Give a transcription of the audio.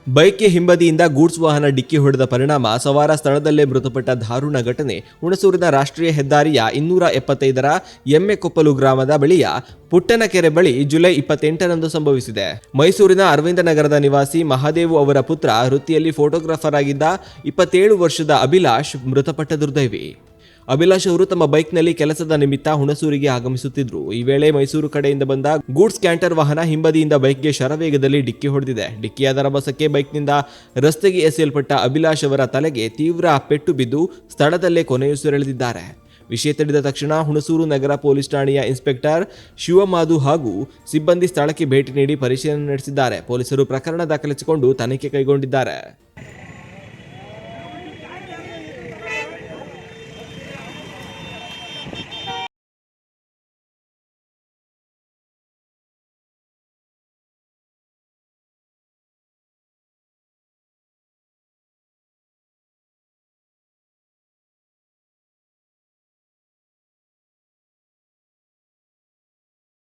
ಬೈಕ್ಗೆ ಹಿಂಬದಿಯಿಂದ goods ವಾಹನ ಡಿಕ್ಕಿ ಹೊಡೆದ ಪರಿಣಾಮ ಸವಾರ ಸ್ಥಳದಲ್ಲೇ ಮೃತಪಟ್ಟ ದಾರುಣ ಘಟನೆ ಹುಣಸೂರಿನ ರಾಷ್ಟ್ರೀಯ ಹೆದ್ದಾರಿಯ 275ರ ಎಮ್ಮೆಕೊಪ್ಪಲು ಗ್ರಾಮದ ಬಳಿಯ ಪುಟ್ಟನಕೆರೆ ಬಳಿ ಜುಲೈ 28ರಂದು ಸಂಭವಿಸಿದೆ. ಮೈಸೂರಿನ ಅರವಿಂದ ನಗರದ ನಿವಾಸಿ ಮಹಾದೇವು ಅವರ ಪುತ್ರ, ವೃತ್ತಿಯಲ್ಲಿ ಫೋಟೋಗ್ರಾಫರ್ ಆಗಿದ್ದ 27 ವರ್ಷದ ಅಭಿಲಾಷ್ ಮೃತಪಟ್ಟ ದುರ್ದೈವಿ. ಅಭಿಲಾಷ್ ಅವರು ತಮ್ಮ ಬೈಕ್ನಲ್ಲಿ ಕೆಲಸದ ನಿಮಿತ್ತ ಹುಣಸೂರಿಗೆ ಆಗಮಿಸುತ್ತಿದ್ರು. ಈ ವೇಳೆ ಮೈಸೂರು ಕಡೆಯಿಂದ ಬಂದ ಗೂಡ್ಸ್ ಕ್ಯಾಂಟರ್ ವಾಹನ ಹಿಂಬದಿಯಿಂದ ಬೈಕ್ಗೆ ಶರವೇಗದಲ್ಲಿ ಡಿಕ್ಕಿ ಹೊಡೆದಿದೆ. ಡಿಕ್ಕಿಯಾದ ರಭಸಕ್ಕೆ ಬೈಕ್ನಿಂದ ರಸ್ತೆಗೆ ಎಸೆಯಲ್ಪಟ್ಟ ಅಭಿಲಾಷ್ ಅವರ ತಲೆಗೆ ತೀವ್ರ ಪೆಟ್ಟು ಬಿದ್ದು ಸ್ಥಳದಲ್ಲೇ ಕೊನೆಯುಸಿರೆಳೆದಿದ್ದಾರೆ. ವಿಷಯ ತಿಳಿದ ತಕ್ಷಣ ಹುಣಸೂರು ನಗರ ಪೊಲೀಸ್ ಠಾಣೆಯ ಇನ್ಸ್ಪೆಕ್ಟರ್ ಶಿವಮಾಧು ಹಾಗೂ ಸಿಬ್ಬಂದಿ ಸ್ಥಳಕ್ಕೆ ಭೇಟಿ ನೀಡಿ ಪರಿಶೀಲನೆ ನಡೆಸಿದ್ದಾರೆ. ಪೊಲೀಸರು ಪ್ರಕರಣ ದಾಖಲಿಸಿಕೊಂಡು ತನಿಖೆ ಕೈಗೊಂಡಿದ್ದಾರೆ.